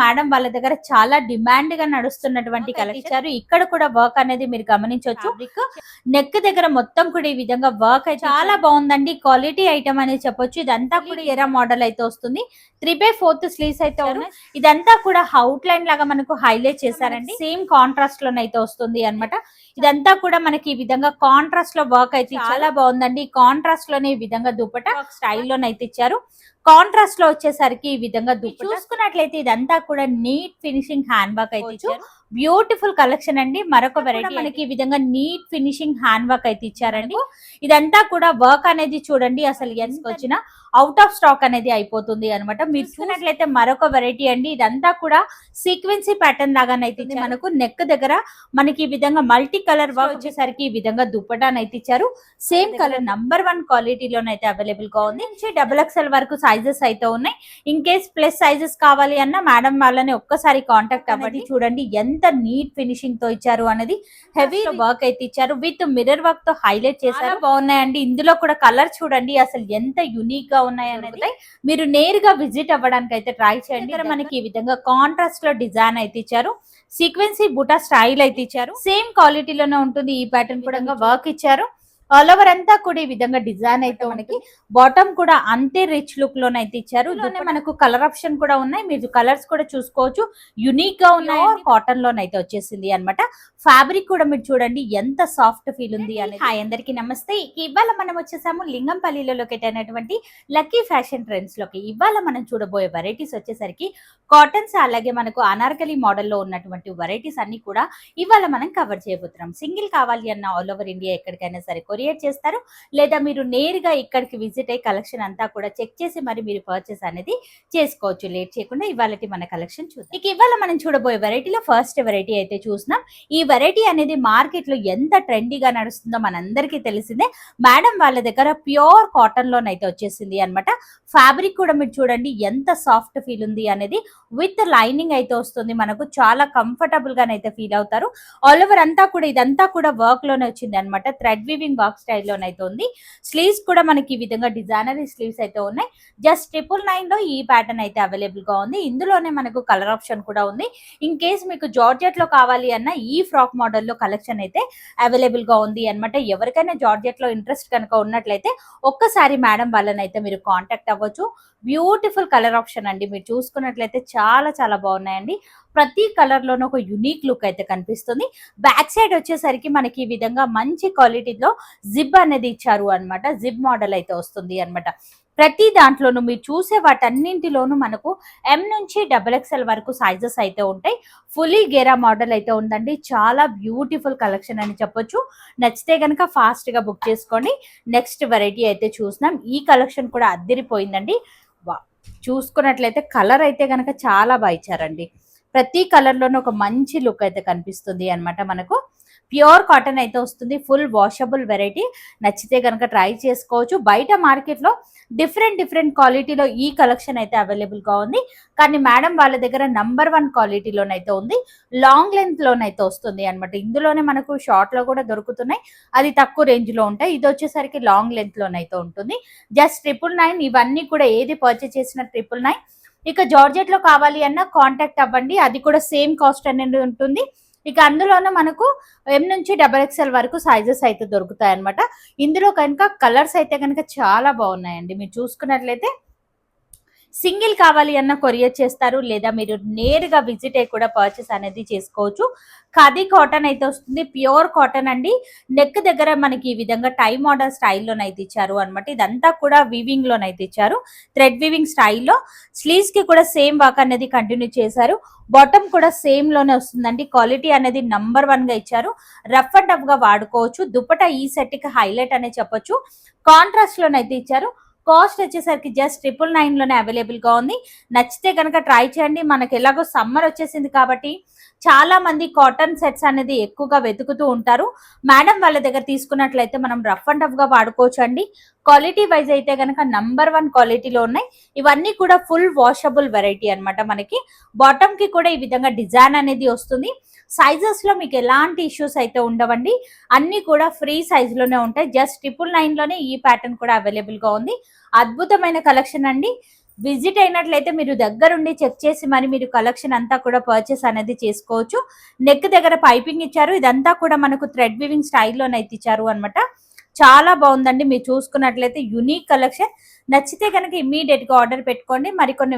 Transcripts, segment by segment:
Madam వాళ్ళ దగ్గర చాలా డిమాండ్ గా నడుస్తున్నటువంటి కలెక్షన్ ఇచ్చారు. ఇక్కడ కూడా వర్క్ అనేది మీరు గమనించవచ్చు. నెక్ దగ్గర మొత్తం కూడా ఈ విధంగా వర్క్ అయితే చాలా బాగుందండి. క్వాలిటీ ఐటమ్ అనేది చెప్పొచ్చు. ఇదంతా కూడా ఎరా మోడల్ అయితే వస్తుంది. 3/4 స్లీవ్స్ అయితే ఉన్నాయి. ఇదంతా కూడా అవుట్ లైన్ లాగా మనకు హైలైట్ చేశారండి. సేమ్ కాంట్రాస్ట్ లోనైతే వస్తుంది అన్నమాట. ఇదంతా కూడా మనకి ఈ విధంగా కాంట్రాస్ట్ లో వర్క్ అయితే చాలా బాగుందండి. కాంట్రాస్ట్ లోనే ఈ విధంగా దుపట్టా స్టైల్లోనైతే ఇచ్చారు. కాంట్రాస్ట్ లో వచ్చేసరికి ఈ విధంగా చూసుకున్నట్లయితే ఇదంతా కూడా నీట్ ఫినిషింగ్ హ్యాండ్ వర్క్ అయితే ఇచ్చారు. బ్యూటిఫుల్ కలెక్షన్ అండి. మరొక వెరైటీ మనకి ఈ విధంగా నీట్ ఫినిషింగ్ హ్యాండ్ వర్క్ అయితే ఇచ్చారండి. ఇదంతా కూడా వర్క్ అనేది చూడండి, అసలు ఎంత వచ్చినా అవుట్ ఆఫ్ స్టాక్ అనేది అయిపోతుంది అనమాట. మీరు చూసినట్లయితే మరొక వెరైటీ అండి. ఇదంతా కూడా సీక్వెన్సీ ప్యాటర్న్ లాగానైతే మనకు నెక్ దగ్గర మనకి ఈ విధంగా మల్టీ కలర్ వర్క్ వచ్చేసరికి ఈ విధంగా దుప్పటానైతే ఇచ్చారు. సేమ్ కలర్ నంబర్ 1 క్వాలిటీలోనైతే అవైలబుల్ గా ఉంది. XXL వరకు సైజెస్ అయితే ఉన్నాయి. ఇన్ కేస్ ప్లస్ సైజెస్ కావాలి అన్న మేడం వాళ్ళని ఒక్కసారి కాంటాక్ట్ అవ్వండి. చూడండి ఎంత నీట్ ఫినిషింగ్ తో ఇచ్చారు అనేది. హెవీ వర్క్ అయితే ఇచ్చారు. విత్ మిర్రర్ వర్క్ తో హైలైట్ చేశారు. బాగున్నాయండి. ఇందులో కూడా కలర్ చూడండి అసలు ఎంత యూనిక్ గా ఉన్నాయి అనేది. మీరు నేరుగా విజిట్ అవ్వడానికి అయితే ట్రై చేయండి. మనకి ఈ విధంగా కాంట్రాస్ట్ లో డిజైన్ అయితే ఇచ్చారు. సీక్వెన్సీ బుటా స్టైల్ అయితే ఇచ్చారు. సేమ్ క్వాలిటీలోనే ఉంటుంది. ఈ ప్యాటర్న్ కూడా వర్క్ ఇచ్చారు. ఆల్ ఓవర్ అంతా కూడా ఈ విధంగా డిజైన్ అయితే మనకి బాటమ్ కూడా అంతే రిచ్ లుక్ లోనైతే ఇచ్చారు. మనకు కలర్ ఆప్షన్ కూడా ఉన్నాయి. మీరు కలర్స్ కూడా చూసుకోవచ్చు. యునిక్ గా ఉన్నాయి. కాటన్ లోనైతే వచ్చేసింది అనమాట. ఫ్యాబ్రిక్ కూడా మీరు చూడండి ఎంత సాఫ్ట్ ఫీల్ ఉంది అని. హాయ్ అందరికి నమస్తే. ఇవాళ మనం వచ్చేసాము లింగంపల్లిలో లొకేట్ అయినటువంటి లక్కీ ఫ్యాషన్ ట్రెండ్స్ లోకి. ఇవాళ మనం చూడబోయే వెరైటీస్ వచ్చేసరికి కాటన్స్, అలాగే మనకు అనార్కలి మోడల్లో ఉన్నటువంటి వెరైటీస్ అన్ని కూడా ఇవాళ మనం కవర్ చేయబోతున్నాం. సింగిల్ కావాలి అన్న ఆల్ ఓవర్ ఇండియా ఎక్కడికైనా సరే కొరియర్ చేస్తారు, లేదా మీరు నేరుగా ఇక్కడికి విజిట్ అయ్యి కలెక్షన్ అంతా కూడా చెక్ చేసి మరి మీరు పర్చేస్ అనేది చేసుకోవచ్చు. లేట్ చేయకుండా ఇవాళ మన కలెక్షన్ చూద్దాం. ఇక ఇవాళ మనం చూడబోయే వెరైటీలో ఫస్ట్ వెరైటీ అయితే చూస్తున్నాం. ఈ వెరైటీ అనేది మార్కెట్ లో ఎంత ట్రెండీగా నడుస్తుందో మనందరికీ తెలిసిందే. మేడం వాళ్ళ దగ్గర ప్యూర్ కాటన్ లోనైతే వచ్చేసింది అనమాట. ఫ్యాబ్రిక్ కూడా మీరు చూడండి ఎంత సాఫ్ట్ ఫీల్ ఉంది అనేది. విత్ లైనింగ్ అయితే వస్తుంది. మనకు చాలా కంఫర్టబుల్ గానైతే ఫీల్ అవుతారు. ఆల్ ఓవర్ అంతా కూడా ఇదంతా కూడా వర్క్ లోనే వచ్చింది అనమాట. థ్రెడ్ వీవింగ్ వర్క్ స్టైల్లోనైతే ఉంది. స్లీవ్స్ కూడా మనకి ఈ విధంగా డిజైనరీ స్లీవ్స్ అయితే ఉన్నాయి. జస్ట్ 999 లో ఈ ప్యాటర్న్ అయితే అవైలబుల్ గా ఉంది. ఇందులోనే మనకు కలర్ ఆప్షన్ కూడా ఉంది. ఇన్ కేస్ మీకు జార్జెట్ లో కావాలి అన్న ఈ ఫ్రాక్ మోడల్ లో కలెక్షన్ అయితే అవైలబుల్ గా ఉంది అనమాట. ఎవరికైనా జార్జెట్ లో ఇంట్రెస్ట్ కనుక ఉన్నట్లయితే ఒక్కసారి మేడం వాళ్ళనైతే మీరు కాంటాక్ట్ అవ్వచ్చు. బ్యూటిఫుల్ కలర్ ఆప్షన్ అండి. మీరు చూసుకున్నట్లయితే చాలా చాలా బాగున్నాయండి. ప్రతి కలర్ లోనూ ఒక యునిక్ లుక్ అయితే కనిపిస్తుంది. బ్యాక్ సైడ్ వచ్చేసరికి మనకి ఈ విధంగా మంచి క్వాలిటీలో జిబ్ అనేది ఇచ్చారు అనమాట. జిబ్ మోడల్ అయితే వస్తుంది అనమాట. ప్రతి దాంట్లోనూ మీరు చూసే వాటన్నింటిలోనూ మనకు M నుంచి XXL వరకు సైజెస్ అయితే ఉంటాయి. ఫుల్లీ గేరా మోడల్ అయితే ఉందండి. చాలా బ్యూటిఫుల్ కలెక్షన్ అని చెప్పొచ్చు. నచ్చితే కనుక ఫాస్ట్ గా బుక్ చేసుకోండి. నెక్స్ట్ వెరైటీ అయితే చూసినాం. ఈ కలెక్షన్ కూడా అద్దరిపోయిందండి. చూసుకున్నట్లయితే కలర్ అయితే కనుక చాలా బాగా ఇచ్చారండి. ప్రతి కలర్ లోనూ ఒక మంచి లుక్ అయితే కనిపిస్తుంది అనమాట. మనకు ప్యూర్ కాటన్ అయితే వస్తుంది. Full washable variety. నచ్చితే కనుక ట్రై చేసుకోవచ్చు. బయట మార్కెట్ లో డిఫరెంట్ క్వాలిటీలో ఈ కలెక్షన్ అయితే అవైలబుల్ గా ఉంది. కానీ మేడం వాళ్ళ దగ్గర నంబర్ 1 క్వాలిటీలోనైతే ఉంది. లాంగ్ లెంత్ లోనైతే వస్తుంది అనమాట. ఇందులోనే మనకు షార్ట్ లో కూడా దొరుకుతున్నాయి. అది తక్కువ రేంజ్ లో ఉంటాయి. ఇది వచ్చేసరికి లాంగ్ లెంత్ లోనైతే ఉంటుంది. జస్ట్ 999. ఇవన్నీ కూడా ఏది పర్చేస్ చేసిన 999. ఇక జార్జెట్ లో కావాలి అన్న కాంటాక్ట్ అవ్వండి. అది కూడా సేమ్ కాస్ట్ అనేది ఉంటుంది. ఇక అందులోనే మనకు M నుంచి XXL వరకు సైజెస్ అయితే దొరుకుతాయి అనమాట. ఇందులో కనుక కలర్స్ అయితే కనుక చాలా బాగున్నాయండి. మీరు చూసుకున్నట్లయితే సింగిల్ కావాలి అన్న కొరియర్ చేస్తారు, లేదా మీరు నేరుగా విజిట్ అయ్యి కూడా పర్చేస్ అనేది చేసుకోవచ్చు. ఖాదీ కాటన్ అయితే వస్తుంది. ప్యూర్ కాటన్ అండి. నెక్ దగ్గర మనకి ఈ విధంగా టై మోడల్ స్టైల్లోనైతే ఇచ్చారు అనమాట. ఇదంతా కూడా వీవింగ్ లోనైతే ఇచ్చారు. థ్రెడ్ వీవింగ్ స్టైల్లో. స్లీవ్స్ కి కూడా సేమ్ వర్క్ అనేది కంటిన్యూ చేశారు. బాటమ్ కూడా సేమ్ లోనే వస్తుందండి. క్వాలిటీ అనేది నంబర్ 1 గా ఇచ్చారు. రఫ్ అండ్ టఫ్ గా వాడుకోవచ్చు. దుపట్టా ఈ సెట్ కి హైలైట్ అనే చెప్పొచ్చు. కాంట్రాస్ట్ లోనైతే ఇచ్చారు. కాస్ట్ వచ్చేసరికి జస్ట్ 999 లోనే అవైలబుల్ గా ఉంది. నచ్చితే కనుక ట్రై చేయండి. మనకి ఎలాగో సమ్మర్ వచ్చేసింది కాబట్టి చాలా మంది కాటన్ సెట్స్ అనేది ఎక్కువగా వెతుకుతూ ఉంటారు. మేడం వాళ్ళ దగ్గర తీసుకున్నట్లయితే మనం రఫ్ అండ్ టఫ్ గా వాడుకోవచ్చు అండి. క్వాలిటీ వైజ్ అయితే కనుక నంబర్ 1 క్వాలిటీలో ఉన్నాయి. ఇవన్నీ కూడా ఫుల్ వాషబుల్ వెరైటీ అనమాట. మనకి బాటమ్ కి కూడా ఈ విధంగా డిజైన్ అనేది వస్తుంది. సైజెస్ లో మీకు ఎలాంటి ఇష్యూస్ అయితే ఉండవండి. అన్ని కూడా ఫ్రీ సైజ్ లోనే ఉంటాయి. జస్ట్ 999 లోనే ఈ ప్యాటర్న్ కూడా అవైలబుల్ గా ఉంది. అద్భుతమైన కలెక్షన్ అండి. విజిట్ అయినట్లయితే మీరు దగ్గరుండి చెక్ చేసి మరి మీరు కలెక్షన్ అంతా కూడా పర్చేస్ అనేది చేసుకోవచ్చు. నెక్ దగ్గర పైపింగ్ ఇచ్చారు. ఇదంతా కూడా మనకు థ్రెడ్ వీవింగ్ స్టైల్లోనైతే ఇచ్చారు అనమాట. చాలా బాగుందండి. మీరు చూసుకున్నట్లయితే యూనిక్ కలెక్షన్. నచ్చితే కనుక ఇమ్మీడియట్ గా ఆర్డర్ పెట్టుకోండి. మరికొన్ని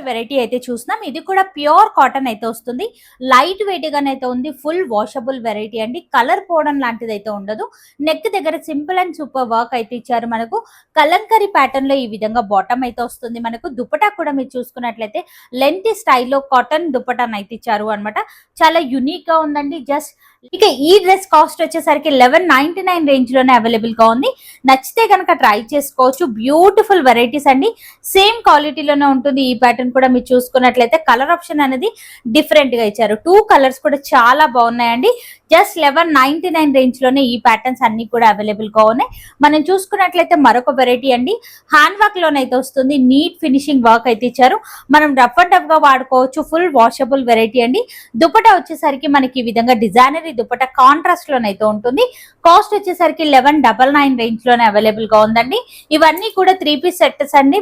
వెరైటీ అయితే చూస్తున్నాం. ఇది కూడా ప్యూర్ కాటన్ అయితే వస్తుంది. లైట్ వెయిట్ గానైతే ఉంది. ఫుల్ వాషబుల్ వెరైటీ అండి. కలర్ పోవడం లాంటిది అయితే ఉండదు. నెక్ దగ్గర సింపుల్ అండ్ సూపర్ వర్క్ అయితే ఇచ్చారు. మనకు కలంకరీ ప్యాటర్న్ లో ఈ విధంగా బాటమ్ అయితే వస్తుంది. మనకు దుపట్టా కూడా మీరు చూసుకున్నట్లయితే లెంత్ స్టైల్లో కాటన్ దుపట్టాను అయితే ఇచ్చారు అనమాట. చాలా యూనిక్ గా ఉందండి. జస్ట్ ఇక ఈ డ్రెస్ కాస్ట్ వచ్చేసరికి 1199 రేంజ్ లోనే అవైలబుల్ గా ఉంది. నచ్చితే కనుక ట్రై చేసుకోవచ్చు. బ్యూటిఫుల్ వెరైటీస్ అండి. సేమ్ క్వాలిటీలోనే ఉంటుంది. ఈ ప్యాటర్న్ కూడా మీరు చూసుకున్నట్లయితే కలర్ ఆప్షన్ అనేది డిఫరెంట్ గా ఇచ్చారు. 2 కలర్స్ కూడా చాలా బాగున్నాయండి. జస్ట్ 1199 రేంజ్ లోనే ఈ ప్యాటర్న్స్ అన్ని కూడా అవైలబుల్ గా ఉన్నాయి. మనం చూసుకున్నట్లయితే మరొక వెరైటీ అండి. హ్యాండ్ వర్క్ లోనైతే వస్తుంది. నీట్ ఫినిషింగ్ వర్క్ అయితే ఇచ్చారు. మనం రఫ్ అండ్ టఫ్ గా వాడుకోవచ్చు. ఫుల్ వాషబుల్ వెరైటీ అండి. దుపట్టా వచ్చేసరికి మనకి ఈ విధంగా డిజైనరీ దుపట్టా కాంట్రాస్ట్ లోనైతే ఉంటుంది. కాస్ట్ వచ్చేసరికి 1199 రేంజ్ లోనే అవైలబుల్ గా ఉందండి. ఇవన్నీ కూడా 3 పీస్ సెట్స్ అండి.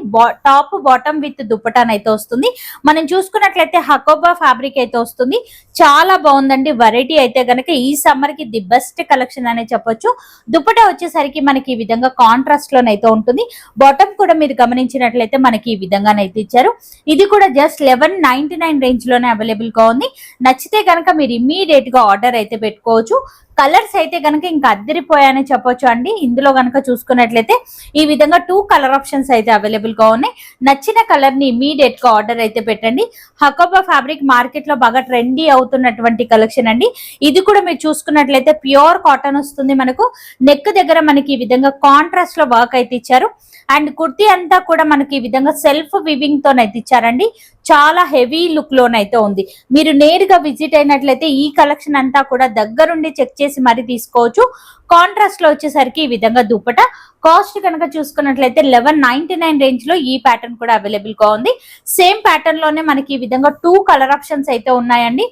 టాప్ బాటమ్ విత్ దుపట్టానైతే వస్తుంది. మనం చూసుకున్నట్లయితే హకోబా ఫ్యాబ్రిక్ అయితే వస్తుంది. చాలా బాగుందండి. వెరైటీ అయితే గనక ఈ సమ్మర్ కి ది బెస్ట్ కలెక్షన్ అనే చెప్పొచ్చు. దుపట్టా వచ్చేసరికి మనకి ఈ విధంగా కాంట్రాస్ట్ లోనైతే ఉంటుంది. బాటమ్ కూడా మీరు గమనించినట్లయితే మనకి ఈ విధంగానైతే ఇచ్చారు. ఇది కూడా జస్ట్ 1199 రేంజ్ లోనే అవైలబుల్ గా ఉంది. నచ్చితే కనుక మీరు ఇమ్మీడియట్ గా ఆర్డర్ అయితే పెట్టుకోవచ్చు. కలర్స్ అయితే కనుక ఇంకా అద్దరిపోయాయని చెప్పొచ్చు అండి. ఇందులో కనుక చూసుకున్నట్లయితే ఈ విధంగా 2 కలర్ ఆప్షన్స్ అయితే అవైలబుల్ గా ఉన్నాయి. నచ్చిన కలర్ ని ఇమీడియట్ గా ఆర్డర్ అయితే పెట్టండి. హకోబా ఫ్యాబ్రిక్ మార్కెట్ లో బాగా ట్రెండీ అవుతున్నటువంటి కలెక్షన్ అండి. ఇది కూడా మీరు చూసుకున్నట్లయితే ప్యూర్ కాటన్ వస్తుంది. మనకు నెక్ దగ్గర మనకి ఈ విధంగా కాంట్రాస్ట్ లో వర్క్ అయితే ఇచ్చారు. అండ్ కుర్తీ అంతా కూడా మనకి ఈ విధంగా సెల్ఫ్ వివింగ్ తోనైతే ఇచ్చారండి. చాలా హెవీ లుక్ లోనైతే ఉంది. మీరు నేరుగా విజిట్ అయినట్లయితే ఈ కలెక్షన్ అంతా కూడా దగ్గరుండి చెక్ చేసి మరి తీసుకోవచ్చు. కాంట్రాస్ట్ లో వచ్చేసరికి ఈ విధంగా దుపట్టా కాస్ట్ కనుక చూసుకున్నట్లయితే 1199 రేంజ్ లో ఈ ప్యాటర్న్ కూడా అవైలబుల్ గా ఉంది. సేమ్ ప్యాటర్న్ లోనే మనకి ఈ విధంగా 2 కలర్ ఆప్షన్స్ అయితే ఉన్నాయండి.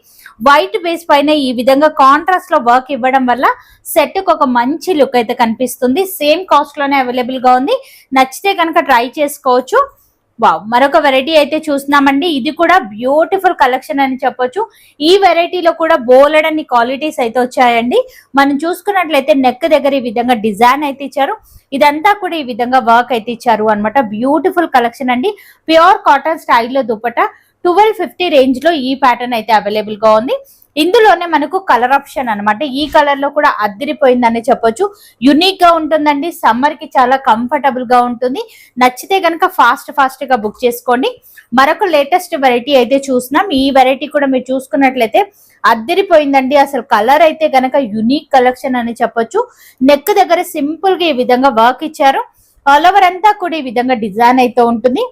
వైట్ బేస్ పైన ఈ విధంగా కాంట్రాస్ట్ లో వర్క్ ఇవ్వడం వల్ల సెట్ కు ఒక మంచి లుక్ అయితే కనిపిస్తుంది. సేమ్ కాస్ట్ లోనే అవైలబుల్ గా ఉంది. నచ్చితే కనుక ట్రై చేసుకోవచ్చు. వావ్, మరొక వెరైటీ అయితే చూస్తున్నామండి. ఇది కూడా బ్యూటిఫుల్ కలెక్షన్ అని చెప్పొచ్చు. ఈ వెరైటీలో కూడా బోలెడన్ని క్వాలిటీస్ అయితే వచ్చాయండి. మనం చూసుకున్నట్లయితే నెక్ దగ్గర ఈ విధంగా డిజైన్ అయితే ఇచ్చారు. ఇదంతా కూడా ఈ విధంగా వర్క్ అయితే ఇచ్చారు అనమాట. బ్యూటిఫుల్ కలెక్షన్ అండి. ప్యూర్ కాటన్ స్టైల్లో దుపట్టా 1250 రేంజ్ లో ఈ ప్యాటర్న్ అయితే అవైలబుల్ గా ఉంది. ఇందులోనే మనకు కలర్ ఆప్షన్ అనమాట. ఈ కలర్ లో కూడా అదిరిపోయిందని చెప్పొచ్చు. యునిక్ గా ఉంటుందండి. సమ్మర్ కి చాలా కంఫర్టబుల్ గా ఉంటుంది. నచ్చితే కనుక ఫాస్ట్ గా బుక్ చేసుకోండి. మరొక లేటెస్ట్ వెరైటీ అయితే చూస్తున్నాం. ఈ వెరైటీ కూడా మీరు చూసుకున్నట్లయితే అదిరిపోయిందండి. అసలు కలర్ అయితే గనక యునిక్ కలెక్షన్ అని చెప్పొచ్చు. నెక్ దగ్గర సింపుల్ గా ఈ విధంగా వర్క్ ఇచ్చారు. ఆల్ ఓవర్ అంతా కూడా ఈ విధంగా డిజైన్ అయితే ఉంటుంది.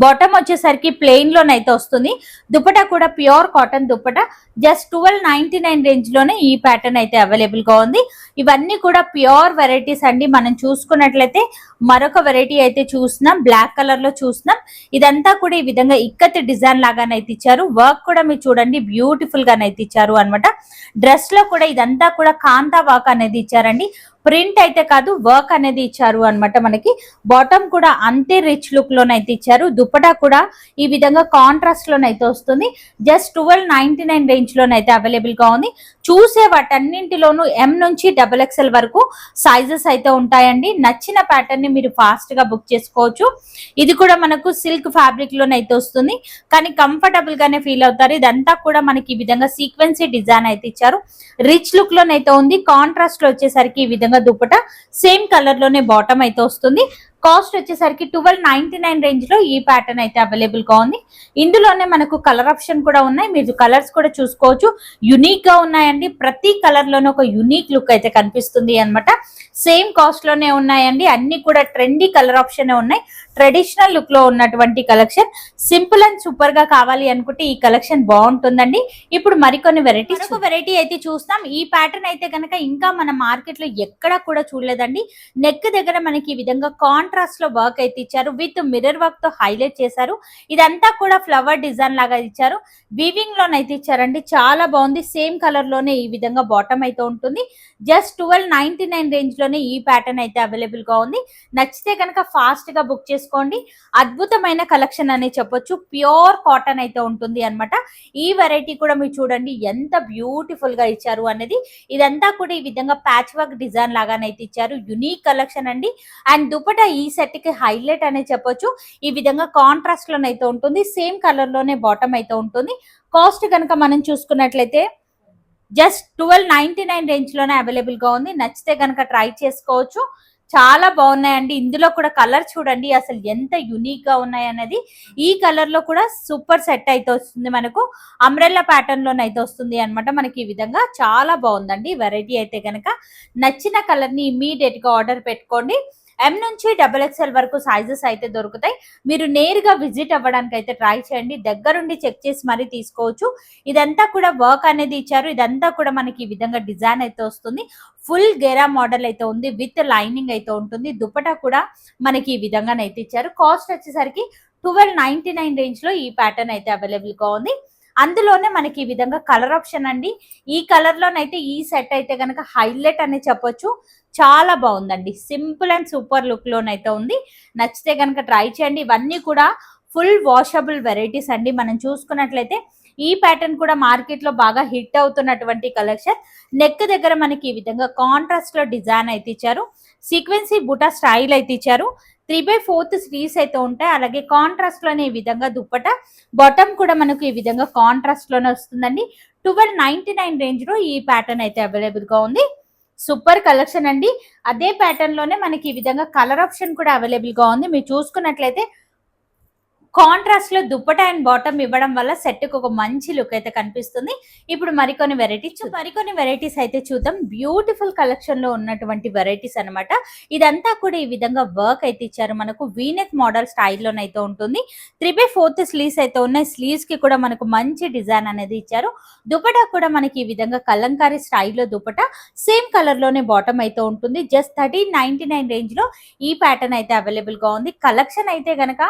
బాటమ్ వచ్చేసరికి ప్లెయిన్ లోనైతే వస్తుంది. దుపట్టా కూడా pure cotton dupatta. Just 1299 range లోనే ఈ ప్యాటర్న్ అయితే అవైలబుల్ గా ఉంది. ఇవన్నీ కూడా ప్యూర్ వెరైటీస్ అండి. మనం చూసుకున్నట్లయితే మరొక వెరైటీ అయితే చూస్తున్నాం. బ్లాక్ కలర్ లో చూస్తున్నాం. ఇదంతా కూడా ఈ విధంగా ఇక్కత్ డిజైన్ లాగానైతే ఇచ్చారు. వర్క్ కూడా మీరు చూడండి బ్యూటిఫుల్ గానైతే ఇచ్చారు అనమాట. డ్రెస్ లో కూడా ఇదంతా కూడా కాంతా వర్క్ అనేది ఇచ్చారండి. ప్రింట్ అయితే కాదు, వర్క్ అనేది ఇచ్చారు అనమాట. మనకి బాటమ్ కూడా అంతే రిచ్ లుక్ లోనైతే ఇచ్చారు. దుపట్టా కూడా ఈ విధంగా కాంట్రాస్ట్ లోనైతే వస్తుంది. జస్ట్ 1299 రేంజ్ లోనైతే అవైలబుల్ గా ఉంది. చూసే వాటన్నింటిలోనూ M నుంచి XXL వరకు సైజెస్ అయితే ఉంటాయండి. నచ్చిన ప్యాటర్న్ ని మీరు ఫాస్ట్ గా బుక్ చేసుకోవచ్చు. ఇది కూడా మనకు సిల్క్ ఫ్యాబ్రిక్ లోనైతే వస్తుంది. కానీ కంఫర్టబుల్ గానే ఫీల్ అవుతారు. ఇదంతా కూడా మనకి ఈ విధంగా సీక్వెన్సీ డిజైన్ అయితే ఇచ్చారు. రిచ్ లుక్ లోనైతే ఉంది. కాంట్రాస్ట్ లో వచ్చేసరికి ఈ విధంగా దుపట్టా సేమ్ కలర్ లోనే బాటమ్ అయితే వస్తుంది. కాస్ట్ వచ్చేసరికి 1299 రేంజ్ లో ఈ ప్యాటర్న్ అయితే అవైలబుల్ గా ఉంది. ఇందులోనే మనకు కలర్ ఆప్షన్ కూడా ఉన్నాయి. మీరు కలర్స్ కూడా చూసుకోవచ్చు. యునిక్ గా ఉన్నాయండి. ప్రతి కలర్ లోనే ఒక యునిక్ లుక్ అయితే కనిపిస్తుంది అన్నమాట. సేమ్ కాస్ట్ లోనే ఉన్నాయండి. అన్ని కూడా ట్రెండీ కలర్ ఆప్షన్ ఉన్నాయి. ట్రెడిషనల్ లుక్ లో ఉన్నటువంటి కలెక్షన్. సింపుల్ అండ్ సూపర్ గా కావాలి అనుకుంటే ఈ కలెక్షన్ బాగుంటుందండి. ఇప్పుడు మరికొన్ని వెరైటీ అయితే చూస్తాం. ఈ ప్యాటర్న్ అయితే కనుక ఇంకా మన మార్కెట్ లో ఎక్కడా కూడా చూడలేదండి. నెక్ దగ్గర మనకి ఈ విధంగా కాంట్రాస్ట్ లో వర్క్ అయితే ఇచ్చారు. విత్ మిర్రర్ వర్క్ తో హైలైట్ చేశారు. ఇదంతా కూడా ఫ్లవర్ డిజైన్ లాగా ఇచ్చారు. వీవింగ్ లోనైతే ఇచ్చారండి. చాలా బాగుంది. సేమ్ కలర్ లోనే ఈ విధంగా బాటమ్ అయితే ఉంటుంది. జస్ట్ 1299 రేంజ్ లోనే ఈ ప్యాటర్న్ అయితే అవైలబుల్ గా ఉంది. నచ్చితే కనుక ఫాస్ట్ గా బుక్ చేసుకోండి. అద్భుతమైన కలెక్షన్ అనే చెప్పొచ్చు. ప్యూర్ కాటన్ అయితే ఉంటుంది అన్నమాట. ఈ వెరైటీ కూడా మీరు చూడండి ఎంత బ్యూటిఫుల్ గా ఇచ్చారు అనేది. ఇదంతా కూడా ఈ విధంగా ప్యాచ్ వర్క్ డిజైన్ లాగానైతే ఇచ్చారు. యునిక్ కలెక్షన్ అండి. అండ్ దుపట్టా ఈ సెట్ కి హైలైట్ అనే చెప్పొచ్చు. ఈ విధంగా కాంట్రాస్ట్ లోనైతే ఉంటుంది. సేమ్ కలర్ లోనే బాటమ్ అయితే ఉంటుంది. కాస్ట్ కనుక మనం చూసుకున్నట్లయితే జస్ట్ 1299 రేంజ్ లోనే అవైలబుల్ గా ఉంది. నచ్చితే కనుక ట్రై చేసుకోవచ్చు. చాలా బాగున్నాయండి. ఇందులో కూడా కలర్ చూడండి అసలు ఎంత యునిక్ గా ఉన్నాయి అనేది. ఈ కలర్ లో కూడా సూపర్ సెట్ అయితే వస్తుంది. మనకు అంబ్రెల్లా ప్యాటర్న్ లోనైతే వస్తుంది అనమాట. మనకి ఈ విధంగా చాలా బాగుందండి వెరైటీ అయితే కనుక. నచ్చిన కలర్ ని ఇమీడియట్ గా ఆర్డర్ పెట్టుకోండి. M నుంచి XXL వరకు సైజెస్ అయితే దొరుకుతాయి. మీరు నేరుగా విజిట్ అవ్వడానికి అయితే ట్రై చేయండి. దగ్గరుండి చెక్ చేసి మరీ తీసుకోవచ్చు. ఇదంతా కూడా వర్క్ అనేది ఇచ్చారు. ఇదంతా కూడా మనకి ఈ విధంగా డిజైన్ అయితే వస్తుంది. ఫుల్ గెరా మోడల్ అయితే ఉంది. విత్ లైనింగ్ అయితే ఉంటుంది. దుపట్టా కూడా మనకి ఈ విధంగానైతే ఇచ్చారు. కాస్ట్ వచ్చేసరికి 1299 రేంజ్ లో ఈ ప్యాటర్న్ అయితే అవైలబుల్ గా ఉంది. అందులోనే మనకి ఈ విధంగా కలర్ ఆప్షన్ అండి. ఈ కలర్ లోనైతే ఈ సెట్ అయితే కనుక హైలైట్ అని చెప్పొచ్చు. చాలా బాగుందండి. సింపుల్ అండ్ సూపర్ లుక్ లోనైతే ఉంది. నచ్చితే కనుక ట్రై చేయండి. ఇవన్నీ కూడా ఫుల్ వాషబుల్ వెరైటీస్ అండి. మనం చూసుకున్నట్లయితే ఈ ప్యాటర్న్ కూడా మార్కెట్ లో బాగా హిట్ అవుతున్నటువంటి కలెక్షన్. నెక్ దగ్గర మనకి ఈ విధంగా కాంట్రాస్ట్ లో డిజైన్ అయితే ఇచ్చారు. సీక్వెన్సీ బుటా స్టైల్ అయితే ఇచ్చారు. 3/4 స్లీవ్స్ అయితే ఉంటాయి. అలాగే కాంట్రాస్ట్ లోనే ఈ విధంగా దుప్పటా బాటమ్ కూడా మనకు ఈ విధంగా కాంట్రాస్ట్ లోనే వస్తుందండి. 1299 రేంజ్ లో ఈ ప్యాటర్న్ అయితే అవైలబుల్ గా ఉంది. సూపర్ కలెక్షన్ అండి. అదే ప్యాటర్న్ లోనే మనకి ఈ విధంగా కలర్ ఆప్షన్ కూడా అవైలబుల్ గా ఉంది. మీరు చూసుకున్నట్లయితే కాంట్రాస్ట్ లో దుప్పటా అండ్ బాటమ్ ఇవ్వడం వల్ల సెట్ కు ఒక మంచి లుక్ అయితే కనిపిస్తుంది. ఇప్పుడు మరికొన్ని వెరైటీస్ అయితే చూద్దాం. బ్యూటిఫుల్ కలెక్షన్ లో ఉన్నటువంటి వెరైటీస్ అన్నమాట. ఇదంతా కూడా ఈ విధంగా వర్క్ అయితే ఇచ్చారు. మనకు వీనెక్ మోడల్ స్టైల్లోనైతే ఉంటుంది. 3/4 స్లీవ్స్ అయితే ఉన్నాయి. స్లీవ్స్ కి కూడా మనకు మంచి డిజైన్ అనేది ఇచ్చారు. దుపట్టా కూడా మనకి ఈ విధంగా కలంకారీ స్టైల్లో దుపట్టా సేమ్ కలర్ లోనే బాటమ్ అయితే ఉంటుంది. జస్ట్ 1399 రేంజ్ లో ఈ ప్యాటర్న్ అయితే అవైలబుల్ గా ఉంది. కలెక్షన్ అయితే గనక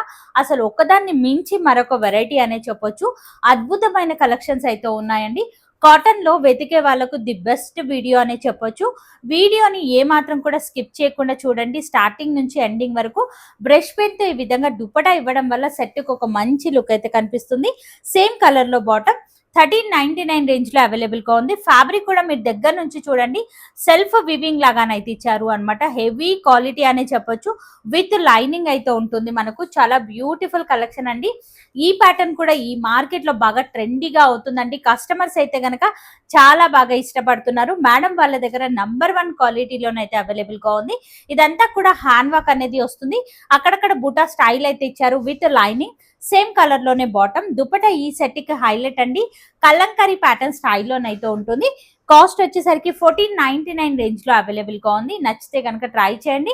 అసలు ఒకదాన్ని మించి మరొక వెరైటీ అనే చెప్పొచ్చు. అద్భుతమైన కలెక్షన్స్ అయితే ఉన్నాయండి. కాటన్ లో వెతికే వాళ్ళకు ది బెస్ట్ వీడియో అనే చెప్పొచ్చు. వీడియోని ఏ మాత్రం కూడా స్కిప్ చేయకుండా చూడండి. స్టార్టింగ్ నుంచి ఎండింగ్ వరకు. బ్రష్ పెన్ తో ఈ విధంగా దుపట్టా ఇవ్వడం వల్ల సెట్ కు ఒక మంచి లుక్ అయితే కనిపిస్తుంది. సేమ్ కలర్ లో బాటమ్ 1399 రేంజ్ లో అవైలబుల్ గా ఉంది. ఫ్యాబ్రిక్ కూడా మీరు దగ్గర నుంచి చూడండి సెల్ఫ్ వివింగ్ లాగానైతే ఇచ్చారు అనమాట. హెవీ క్వాలిటీ అనే చెప్పొచ్చు. విత్ లైనింగ్ అయితే ఉంటుంది. మనకు చాలా బ్యూటిఫుల్ కలెక్షన్ అండి. ఈ ప్యాటర్న్ కూడా ఈ మార్కెట్ లో బాగా ట్రెండీగా అవుతుందండి. కస్టమర్స్ అయితే గనక చాలా బాగా ఇష్టపడుతున్నారు. మేడం వాళ్ళ దగ్గర నంబర్ 1 క్వాలిటీలోనైతే అవైలబుల్ గా ఉంది. ఇదంతా కూడా హ్యాండ్ వర్క్ అనేది వస్తుంది. అక్కడక్కడ బుటా స్టైల్ అయితే ఇచ్చారు. విత్ లైనింగ్ సేమ్ కలర్ లోనే బాటమ్. దుపట్టా ఈ సెట్ కి హైలైట్ అండి. కలంకారీ ప్యాటర్న్ స్టైల్లోనైతే ఉంటుంది. కాస్ట్ వచ్చేసరికి 1499 రేంజ్ లో అవైలబుల్ గా ఉంది. నచ్చితే కనుక ట్రై చేయండి.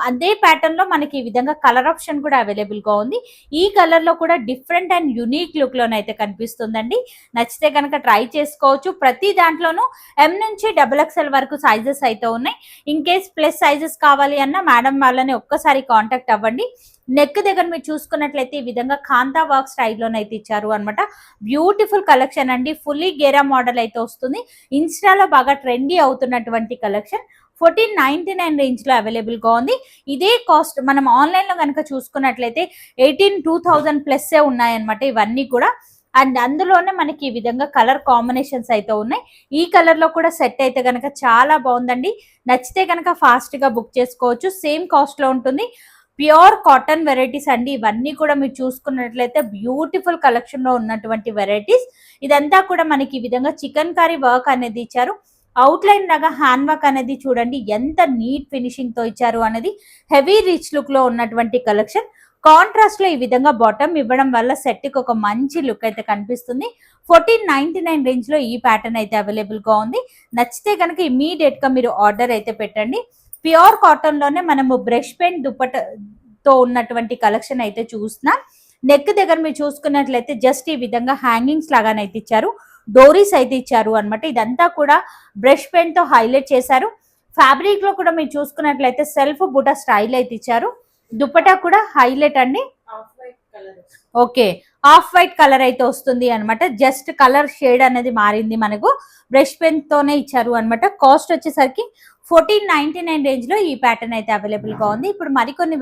అదే ప్యాటర్న్ లో మనకి ఈ విధంగా కలర్ ఆప్షన్ కూడా అవైలబుల్ గా ఉంది. ఈ కలర్ లో కూడా డిఫరెంట్ అండ్ యునిక్ లుక్ లోనైతే కనిపిస్తుందండి. నచ్చితే కనుక ట్రై చేసుకోవచ్చు. ప్రతి దాంట్లోనూ M నుంచి XXL వరకు సైజెస్ అయితే ఉన్నాయి. ఇన్ కేస్ ప్లస్ సైజెస్ కావాలి అన్న మేడం వాళ్ళని ఒక్కసారి కాంటాక్ట్ అవ్వండి. నెక్ దగ్గర మీరు చూసుకున్నట్లయితే ఈ విధంగా కాంతా వర్క్ స్టైల్లోనైతే ఇచ్చారు అనమాట. బ్యూటిఫుల్ కలెక్షన్ అండి. ఫుల్లీ గేరా మోడల్ అయితే వస్తుంది. ఇన్స్టాలో బాగా ట్రెండీ అవుతున్నటువంటి కలెక్షన్. 1499 రేంజ్ లో అవైలబుల్ గా ఉంది. ఇదే కాస్ట్ మనం ఆన్లైన్ లో కనుక చూసుకున్నట్లయితే 2000 ప్లస్ ఉన్నాయన్నమాట ఇవన్నీ కూడా. అండ్ అందులోనే మనకి ఈ విధంగా కలర్ కాంబినేషన్స్ అయితే ఉన్నాయి. ఈ కలర్ లో కూడా సెట్ అయితే కనుక చాలా బాగుందండి. నచ్చితే కనుక ఫాస్ట్ గా బుక్ చేసుకోవచ్చు. సేమ్ కాస్ట్ లో ఉంటుంది. ప్యూర్ కాటన్ వెరైటీస్ అండి. ఇవన్నీ కూడా మీరు చూసుకున్నట్లయితే బ్యూటిఫుల్ కలెక్షన్ లో ఉన్నటువంటి వెరైటీస్. ఇదంతా కూడా మనకి ఈ విధంగా చికెన్ కర్రీ వర్క్ అనేది ఇచ్చారు. అవుట్ లైన్ లాగా హ్యాండ్ వర్క్ అనేది చూడండి ఎంత నీట్ ఫినిషింగ్ తో ఇచ్చారు అనేది. హెవీ రిచ్ లుక్ లో ఉన్నటువంటి కలెక్షన్. కాంట్రాస్ట్ లో ఈ విధంగా బాటమ్ ఇవ్వడం వల్ల సెట్ కి ఒక మంచి లుక్ అయితే కనిపిస్తుంది. 1499 రేంజ్ లో ఈ ప్యాటర్న్ అయితే అవైలబుల్ గా ఉంది. నచ్చితే కనుక ఇమీడియట్ గా మీరు ఆర్డర్ అయితే పెట్టండి. ప్యూర్ కాటన్ లోనే మనము బ్రష్ పెన్ దుపట్టతో ఉన్నటువంటి కలెక్షన్ అయితే చూస్తున్నాం. నెక్ దగ్గర మీరు చూసుకున్నట్లయితే జస్ట్ ఈ విధంగా హ్యాంగింగ్స్ లాగానైతే ఇచ్చారు. డోరీస్ అయితే ఇచ్చారు అనమాట. ఇదంతా కూడా బ్రష్ పెన్ తో హైలైట్ చేశారు. ఫ్యాబ్రిక్ లో కూడా మీరు చూసుకున్నట్లయితే సెల్ఫ్ బుటా స్టైల్ అయితే ఇచ్చారు. దుపట్టా కూడా హైలైట్ అండి. ఓకే, ఆఫ్ వైట్ కలర్ అయితే వస్తుంది అనమాట. జస్ట్ కలర్ షేడ్ అనేది మారింది, మనకు బ్రష్ పెన్ తోనే ఇచ్చారు అనమాట. కాస్ట్ వచ్చేసరికి 1499 రేంజ్ లో ఈ ప్యాటర్న్ అయితే అవైలబుల్ గా ఉంది. ఇప్పుడు మరికొన్ని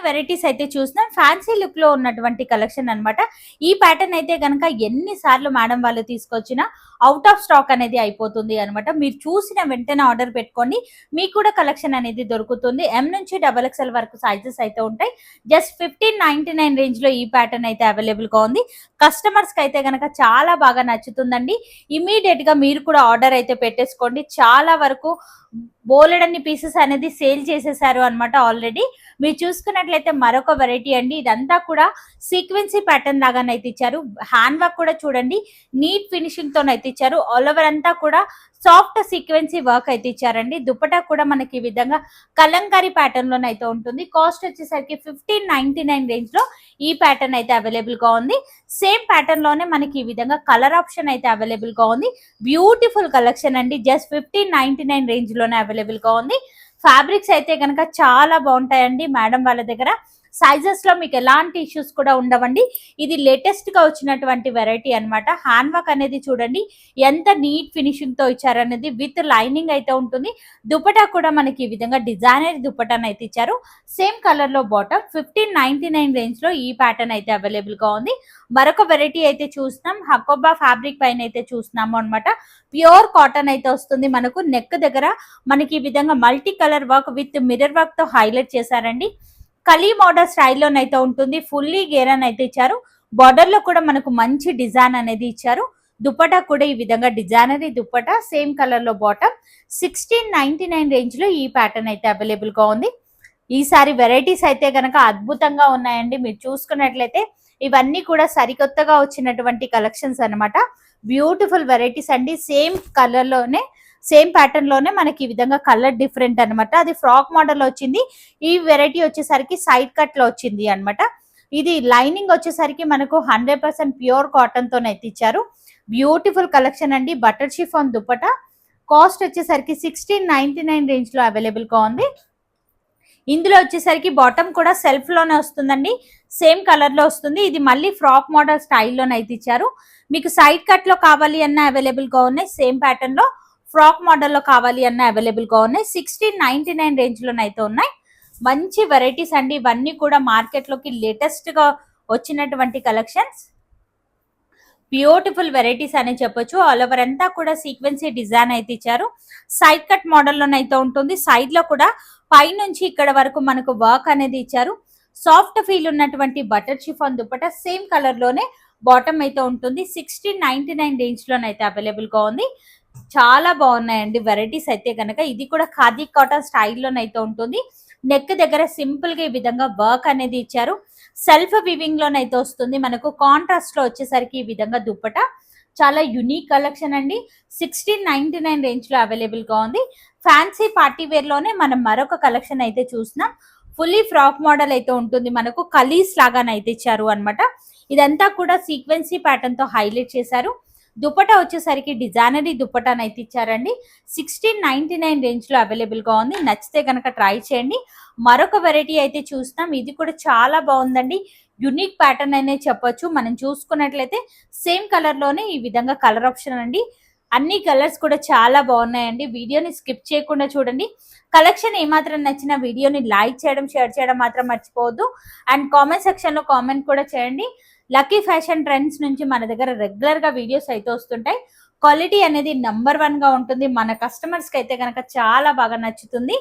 వెరైటీస్ అయితే చూస్తున్నాం. ఫ్యాన్సీ లుక్ లో ఉన్నటువంటి కలెక్షన్ అన్నమాట. ఈ ప్యాటర్న్ అయితే గనక ఎన్ని సార్లు మేడం వాళ్ళు తీసుకొచ్చినా అవుట్ ఆఫ్ స్టాక్ అనేది అయిపోతుంది అనమాట. మీరు చూసిన వెంటనే ఆర్డర్ పెట్టుకోండి, మీకు కూడా కలెక్షన్ అనేది దొరుకుతుంది. ఎం నుంచి XXL వరకు సైజెస్ అయితే ఉంటాయి. జస్ట్ 1599 రేంజ్ లో ఈ ప్యాటర్న్ అయితే అవైలబుల్ గా ఉంది. కస్టమర్స్ కి అయితే గనక చాలా బాగా నచ్చుతుందండి. ఇమీడియట్ గా మీరు కూడా ఆర్డర్ అయితే పెట్టేసుకోండి. చాలా వరకు బోలెడన్ని పీసెస్ అనేది సేల్ చేసేసారు అనమాట ఆల్రెడీ. మీరు చూసుకున్నట్లయితే మరొక వెరైటీ అండి. ఇదంతా కూడా సీక్వెన్సీ ప్యాటర్న్ లాగానైతే ఇచ్చారు. హ్యాండ్ వర్క్ కూడా చూడండి, నీట్ ఫినిషింగ్ తోనైతే ఇచ్చారు. ఆల్ ఓవర్ అంతా కూడా సాఫ్ట్ సీక్వెన్సీ వర్క్ అయితే ఇచ్చారండి. దుపట్టా కూడా మనకి ఈ విధంగా కలంకారీ ప్యాటర్న్ లోనైతే ఉంటుంది. కాస్ట్ వచ్చేసరికి 1599 రేంజ్ లో ఈ ప్యాటర్న్ అయితే అవైలబుల్ గా ఉంది. సేమ్ ప్యాటర్న్ లోనే మనకి ఈ విధంగా కలర్ ఆప్షన్ అయితే అవైలబుల్ గా ఉంది. బ్యూటిఫుల్ కలెక్షన్ అండి. జస్ట్ 1599 రేంజ్ లోనే అవైలబుల్ గా ఉంది. ఫ్యాబ్రిక్స్ అయితే కనుక చాలా బాగుంటాయండి మేడం వాళ్ళ దగ్గర. సైజెస్ లో మీకు ఎలాంటి ఇష్యూస్ కూడా ఉండవండి. ఇది లేటెస్ట్ గా వచ్చినటువంటి వెరైటీ అన్నమాట. హ్యాండ్ వర్క్ అనేది చూడండి ఎంత నీట్ ఫినిషింగ్ తో ఇచ్చారనేది. విత్ లైనింగ్ అయితే ఉంటుంది. దుపట్టా కూడా మనకి ఈ విధంగా డిజైనర్ దుపట్టాను అయితే ఇచ్చారు. సేమ్ కలర్ లో బాటమ్. 1599 రేంజ్ లో ఈ ప్యాటర్న్ అయితే అవైలబుల్ గా ఉంది. మరొక వెరైటీ అయితే చూస్తున్నాం. హకోబా ఫ్యాబ్రిక్ పైన అయితే చూస్తున్నాము అనమాట. ప్యూర్ కాటన్ అయితే వస్తుంది. మనకు నెక్ దగ్గర మనకి ఈ విధంగా multi colour work with mirror work తో హైలైట్ చేశారండి. కలీ మోడల్ స్టైల్లోనైతే ఉంటుంది. ఫుల్లీ గేరాన్ అయితే ఇచ్చారు. బార్డర్ లో కూడా మనకు మంచి డిజైన్ అనేది ఇచ్చారు. దుపట్టా కూడా ఈ విధంగా డిజైనరీ దుపట్టా. సేమ్ కలర్ లో బాటమ్. 1699 రేంజ్ లో ఈ ప్యాటర్న్ అయితే అవైలబుల్ గా ఉంది. ఈసారి వెరైటీస్ అయితే గనక అద్భుతంగా ఉన్నాయండి. మీరు చూసుకున్నట్లయితే ఇవన్నీ కూడా సరికొత్తగా వచ్చినటువంటి కలెక్షన్స్ అన్నమాట. బ్యూటిఫుల్ వెరైటీస్ అండి. సేమ్ కలర్ లోనే సేమ్ ప్యాటర్న్ లోనే మనకి ఈ విధంగా కలర్ డిఫరెంట్ అన్నమాట. అది ఫ్రాక్ మోడల్ వచ్చింది. ఈ వెరైటీ వచ్చేసరికి సైడ్ కట్ లో వచ్చింది అన్నమాట. ఇది లైనింగ్ వచ్చేసరికి మనకు 100% ప్యూర్ కాటన్ తోనైతే ఇచ్చారు. బ్యూటిఫుల్ కలెక్షన్ అండి. Butter chiffon dupatta. కాస్ట్ వచ్చేసరికి 1699 రేంజ్ లో అవైలబుల్ గా ఉంది. ఇందులో వచ్చేసరికి బాటమ్ కూడా సెల్ఫ్ లోనే వస్తుందండి. సేమ్ కలర్ లో వస్తుంది. ఇది మళ్ళీ ఫ్రాక్ మోడల్ స్టైల్లోనైతే ఇచ్చారు. మీకు సైడ్ కట్ లో కావాలి అన్న అవైలబుల్ గా ఉన్నాయి. సేమ్ ప్యాటర్న్ లో ఫ్రాక్ మోడల్ లో కావాలి అన్న అవైలబుల్ గా ఉన్నాయి. 1699 రేంజ్ లోనైతే ఉన్నాయి. మంచి వెరైటీస్ అండి. ఇవన్నీ కూడా మార్కెట్ లోకి లేటెస్ట్ గా వచ్చినటువంటి కలెక్షన్స్. బ్యూటిఫుల్ వెరైటీస్ అని చెప్పొచ్చు. ఆల్ ఓవర్ అంతా కూడా సీక్వెన్సీ డిజైన్ అయితే ఇచ్చారు. సైడ్ కట్ మోడల్ లోనైతే ఉంటుంది. సైడ్ లో కూడా పైనుంచి ఇక్కడ వరకు మనకు వర్క్ అనేది ఇచ్చారు. సాఫ్ట్ ఫీల్ ఉన్నటువంటి butter chiffon dupatta. Same colour లోనే బాటమ్ అయితే ఉంటుంది. 1699 రేంజ్ లోనైతే అవైలబుల్ గా ఉంది. చాలా బాగున్నాయండి వెరైటీస్ అయితే కనుక. ఇది కూడా ఖాదీ కాటన్ స్టైల్లోనైతే ఉంటుంది. నెక్ దగ్గర సింపుల్ గా ఈ విధంగా వర్క్ అనేది ఇచ్చారు. సెల్ఫ్ వివింగ్ లోనైతే వస్తుంది. మనకు కాంట్రాస్ట్ లో వచ్చేసరికి ఈ విధంగా దుపట్టా. చాలా యునిక్ కలెక్షన్ అండి. 1699 రేంజ్ లో అవైలబుల్ గా ఉంది. ఫ్యాన్సీ పార్టీ వేర్ లోనే మనం మరొక కలెక్షన్ అయితే చూస్తున్నాం. ఫుల్లీ ఫ్రాక్ మోడల్ అయితే ఉంటుంది. మనకు కలీస్ లాగానైతే ఇచ్చారు అనమాట. ఇదంతా కూడా సీక్వెన్సీ ప్యాటర్న్ తో హైలైట్ చేశారు. దుపట్టా వచ్చేసరికి డిజైనరీ దుపట్టాను అయితే ఇచ్చారండి. 1699 రేంజ్ లో అవైలబుల్ గా ఉంది. నచ్చితే కనుక ట్రై చేయండి. మరొక వెరైటీ అయితే చూస్తాం. ఇది కూడా చాలా బాగుందండి. యునిక్ ప్యాటర్న్ అనే చెప్పొచ్చు. మనం చూసుకున్నట్లయితే సేమ్ కలర్ లోనే ఈ విధంగా కలర్ ఆప్షన్ అండి. అన్ని కలర్స్ కూడా చాలా బాగున్నాయండి. వీడియోని స్కిప్ చేయకుండా చూడండి. కలెక్షన్ ఏమాత్రం నచ్చిన వీడియోని లైక్ చేయడం, షేర్ చేయడం మాత్రం మర్చిపోవద్దు. అండ్ కామెంట్ సెక్షన్ లో కామెంట్ కూడా చేయండి. లక్కీ ఫ్యాషన్ ట్రెండ్స్ నుంచి మన దగ్గర రెగ్యులర్ గా వీడియోస్ అయితే వస్తుంటాయి. క్వాలిటీ అనేది #1 గా ఉంటుంది. మన కస్టమర్స్ కి అయితే కనుక చాలా బాగా నచ్చుతుంది.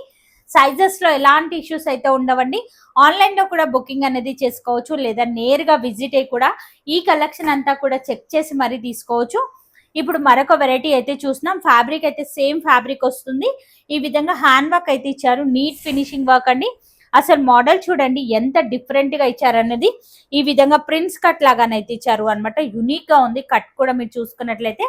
సైజెస్ లో ఎలాంటి ఇష్యూస్ అయితే ఉండవండి. ఆన్లైన్ లో కూడా బుకింగ్ అనేది చేసుకోవచ్చు, లేదా నేరుగా విజిట్ అయ్యి కూడా ఈ కలెక్షన్ అంతా కూడా చెక్ చేసి మరీ తీసుకోవచ్చు. ఇప్పుడు మరొక వెరైటీ అయితే చూస్తున్నాం. ఫ్యాబ్రిక్ అయితే సేమ్ ఫ్యాబ్రిక్ వస్తుంది. ఈ విధంగా హ్యాండ్ వర్క్ అయితే ఇచ్చారు. నీట్ ఫినిషింగ్ వర్క్ అండి. అసలు మోడల్ చూడండి ఎంత డిఫరెంట్ గా ఇచ్చారన్నది. ఈ విధంగా ప్రిన్స్ కట్ లాగానైతే ఇచ్చారు అనమాట. యునిక్ గా ఉంది. కట్ కూడా మీరు చూసుకున్నట్లయితే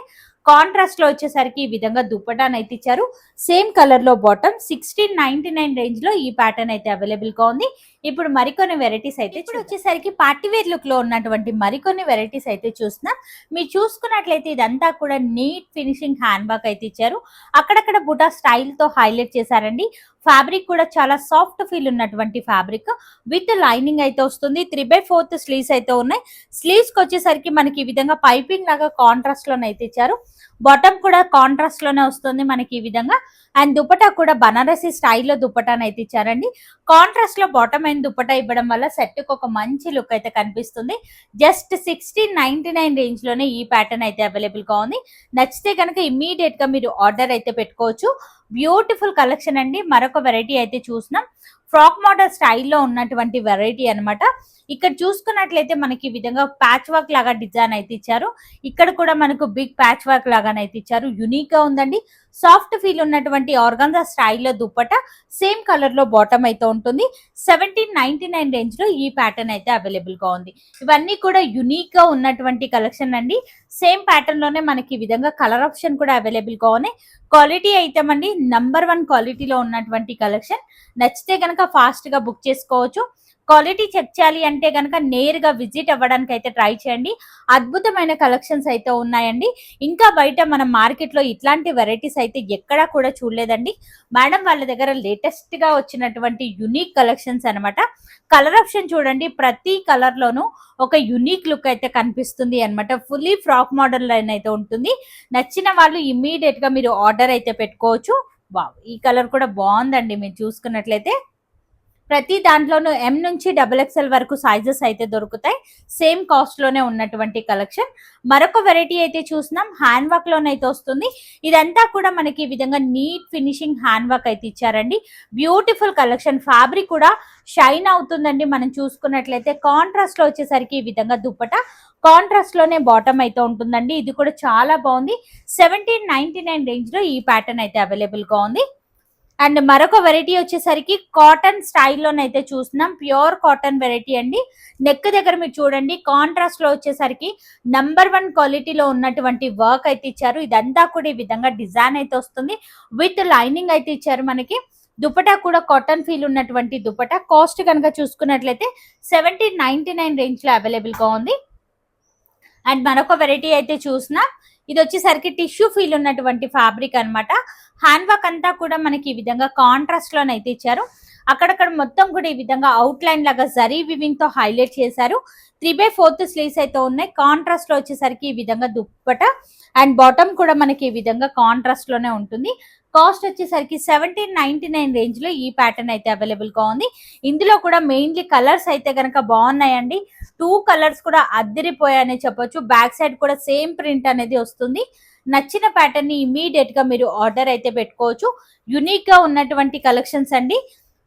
కాంట్రాస్ట్ లో వచ్చేసరికి ఈ విధంగా దుపట్టాను అయితే ఇచ్చారు. సేమ్ కలర్ లో బాటమ్. 1699 రేంజ్ లో ఈ ప్యాటర్న్ అయితే అవైలబుల్ గా ఉంది. ఇప్పుడు మరికొన్ని వెరైటీస్ అయితే ఇప్పుడు వచ్చేసరికి పార్టీ వేర్ లుక్ లో ఉన్నటువంటి మరికొన్ని వెరైటీస్ అయితే చూస్తున్నాం. మీరు చూసుకున్నట్లయితే ఇదంతా కూడా నీట్ ఫినిషింగ్ హ్యాండ్ వర్క్ అయితే ఇచ్చారు. అక్కడక్కడ బుటా స్టైల్ తో హైలైట్ చేశారండి. ఫ్యాబ్రిక్ కూడా చాలా సాఫ్ట్ ఫీల్ ఉన్నటువంటి ఫ్యాబ్రిక్ విత్ లైనింగ్ అయితే వస్తుంది. 3/4 స్లీవ్స్ అయితే ఉన్నాయి. స్లీవ్స్ కి వచ్చేసరికి మనకి ఈ విధంగా పైపింగ్ లాగా కాంట్రాస్ట్ లోనైతే ఇచ్చారు. బాటమ్ కూడా కాంట్రాస్ట్ లోనే వస్తుంది మనకి ఈ విధంగా. అండ్ దుపట్టా కూడా బనారసి స్టైల్లో దుపట్టాను అయితే ఇచ్చారండి. కాంట్రాస్ట్ లో బాటమ్ అయిన దుపట్టా ఇవ్వడం వల్ల సెట్ కు ఒక మంచి లుక్ అయితే కనిపిస్తుంది. జస్ట్ 1699 రేంజ్ లోనే ఈ ప్యాటర్న్ అయితే అవైలబుల్ గా ఉంది. నచ్చితే కనుక ఇమ్మీడియట్ గా మీరు ఆర్డర్ అయితే పెట్టుకోవచ్చు. బ్యూటిఫుల్ కలెక్షన్ అండి. మరొక వెరైటీ అయితే చూసినాం. ఫ్రాక్ మోడల్ స్టైల్లో ఉన్నటువంటి వెరైటీ అన్నమాట. ఇక్కడ చూసుకున్నట్లయితే మనకి ఈ విధంగా ప్యాచ్ వర్క్ లాగా డిజైన్ అయితే ఇచ్చారు. ఇక్కడ కూడా మనకు బిగ్ ప్యాచ్ వర్క్ లాగానైతే ఇచ్చారు. యూనిక్ గా ఉందండి. సాఫ్ట్ ఫీల్ ఉన్నటువంటి ఆర్గాన్జా స్టైల్లో దుపట్టా సేమ్ కలర్ లో బాటమ్ అయితే ఉంటుంది. 1799 రేంజ్ లో ఈ ప్యాటర్న్ అయితే అవైలబుల్ గా ఉంది. ఇవన్నీ కూడా యునిక్ గా ఉన్నటువంటి కలెక్షన్ అండి. సేమ్ ప్యాటర్న్ లోనే మనకి ఈ విధంగా కలర్ ఆప్షన్ కూడా అవైలబుల్ గా ఉన్నాయి. క్వాలిటీ ఐటమ్ అండి. నంబర్ 1 క్వాలిటీలో ఉన్నటువంటి కలెక్షన్. నచ్చితే కనుక ఫాస్ట్ గా బుక్ చేసుకోవచ్చు. క్వాలిటీ చెక్ చేయాలి అంటే కనుక నేరుగా విజిట్ అవ్వడానికి అయితే ట్రై చేయండి. అద్భుతమైన కలెక్షన్స్ అయితే ఉన్నాయండి. ఇంకా బయట మన మార్కెట్ లో ఇట్లాంటి వెరైటీస్ అయితే ఎక్కడా కూడా చూడలేదండి. మేడం వాళ్ళ దగ్గర లేటెస్ట్ గా వచ్చినటువంటి యునిక్ కలెక్షన్స్ అన్నమాట. కలర్ ఆప్షన్ చూడండి. ప్రతి కలర్ లోనూ ఒక యునిక్ లుక్ అయితే కనిపిస్తుంది అన్నమాట. ఫుల్లీ ఫ్రాక్ మోడల్ లైన్ అయితే ఉంటుంది. నచ్చిన వాళ్ళు ఇమ్మీడియట్ గా మీరు ఆర్డర్ అయితే పెట్టుకోవచ్చు. వావ్, ఈ కలర్ కూడా బాగుందండి. మీరు చూసుకున్నట్లయితే ప్రతి దాంట్లోనూ ఎం నుంచి XXL వరకు సైజెస్ అయితే దొరుకుతాయి. సేమ్ కాస్ట్ లోనే ఉన్నటువంటి కలెక్షన్. మరొక వెరైటీ అయితే చూసినాం. హ్యాండ్ వర్క్ లోనైతే వస్తుంది. ఇదంతా కూడా మనకి ఈ విధంగా నీట్ ఫినిషింగ్ హ్యాండ్ వర్క్ అయితే ఇచ్చారండి. Beautiful collection. ఫ్యాబ్రిక్ కూడా షైన్ అవుతుందండి. మనం చూసుకున్నట్లయితే కాంట్రాస్ట్ లో వచ్చేసరికి ఈ విధంగా దుపట్టా కాంట్రాస్ట్ లోనే బాటమ్ అయితే ఉంటుందండి. ఇది కూడా చాలా బాగుంది. 1799 రేంజ్ లో ఈ ప్యాటర్న్ అయితే అవైలబుల్ గా ఉంది. అండ్ మరొక వెరైటీ వచ్చేసరికి కాటన్ స్టైల్లోనైతే చూస్తున్నాం. ప్యూర్ కాటన్ వెరైటీ అండి. నెక్ దగ్గర మీరు చూడండి కాంట్రాస్ట్ లో వచ్చేసరికి నంబర్ 1 క్వాలిటీలో ఉన్నటువంటి వర్క్ అయితే ఇచ్చారు. ఇదంతా కూడా ఈ విధంగా డిజైన్ అయితే వస్తుంది. విత్ లైనింగ్ అయితే ఇచ్చారు మనకి. దుపట్టా కూడా కాటన్ ఫీల్ ఉన్నటువంటి దుపట్టా. కాస్ట్ కనుక చూసుకున్నట్లయితే 1799 రేంజ్ లో అవైలబుల్ గా ఉంది. అండ్ మరొక వెరైటీ అయితే చూసినా ఇది వచ్చేసరికి టిష్యూ ఫీల్ ఉన్నటువంటి ఫ్యాబ్రిక్ అన్నమాట. హ్యాండ్ వర్క్ అంతా కూడా మనకి ఈ విధంగా కాంట్రాస్ట్ లోనైతే ఇచ్చారు. అక్కడక్కడ మొత్తం కూడా ఈ విధంగా అవుట్ లైన్ లాగా జరీ వివింగ్ తో హైలైట్ చేశారు. 3/4 స్లీవ్స్ అయితే ఉన్నాయి. కాంట్రాస్ట్ లో వచ్చేసరికి ఈ విధంగా దుప్పట అండ్ బాటమ్ కూడా మనకి ఈ విధంగా కాంట్రాస్ట్ లోనే ఉంటుంది. కాస్ట్ వచ్చేసరికి 1799 రేంజ్ లో ఈ ప్యాటర్న్ అయితే అవైలబుల్ గా ఉంది. ఇందులో కూడా మెయిన్లీ కలర్స్ అయితే కనుక బాగున్నాయండి. 2 కలర్స్ కూడా అద్దరిపోయాయని చెప్పొచ్చు. బ్యాక్ సైడ్ కూడా సేమ్ ప్రింట్ అనేది వస్తుంది. నచ్చిన ప్యాటర్న్ ని ఇమీడియట్ గా మీరు ఆర్డర్ అయితే పెట్టుకోవచ్చు. యునిక్ గా ఉన్నటువంటి కలెక్షన్స్ అండి.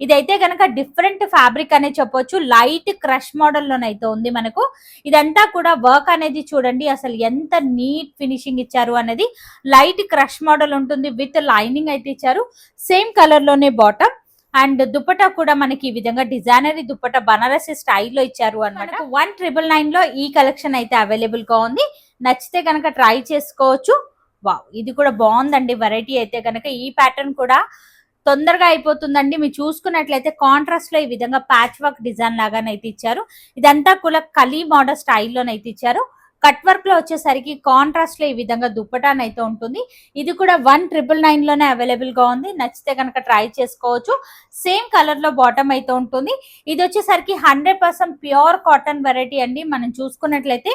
ఇదైతే కనుక డిఫరెంట్ ఫ్యాబ్రిక్ అనే చెప్పొచ్చు. లైట్ క్రష్ మోడల్ లోనైతే ఉంది మనకు. ఇదంతా కూడా వర్క్ అనేది చూడండి అసలు ఎంత నీట్ ఫినిషింగ్ ఇచ్చారు అనేది. లైట్ క్రష్ మోడల్ ఉంటుంది. విత్ లైనింగ్ అయితే ఇచ్చారు. సేమ్ కలర్ లోనే బాటమ్ అండ్ దుపట్టా కూడా మనకి ఈ విధంగా డిజైనరీ దుపట్టా బనారసి స్టైల్లో ఇచ్చారు అన్నమాట. 1999 లో ఈ కలెక్షన్ అయితే అవైలబుల్ గా ఉంది. నచ్చితే కనుక ట్రై చేసుకోవచ్చు. వావ్, ఇది కూడా బాగుందండి వెరైటీ అయితే కనుక. ఈ ప్యాటర్న్ కూడా తొందరగా అయిపోతుందండి. మీరు చూసుకున్నట్లయితే కాంట్రాస్ట్ లో ఈ విధంగా ప్యాచ్ వర్క్ డిజైన్ లాగానైతే ఇచ్చారు. ఇదంతా కూడా కలీ మోడల్ స్టైల్లోనైతే ఇచ్చారు. కట్ వర్క్ లో వచ్చేసరికి కాంట్రాస్ట్ లో ఈ విధంగా దుప్పటానైతే ఉంటుంది. ఇది కూడా 1999 లోనే అవైలబుల్ గా ఉంది. నచ్చితే కనుక ట్రై చేసుకోవచ్చు. సేమ్ కలర్ లో బాటమ్ అయితే ఉంటుంది. ఇది వచ్చేసరికి 100% ప్యూర్ కాటన్ వెరైటీ అండి. మనం చూసుకున్నట్లయితే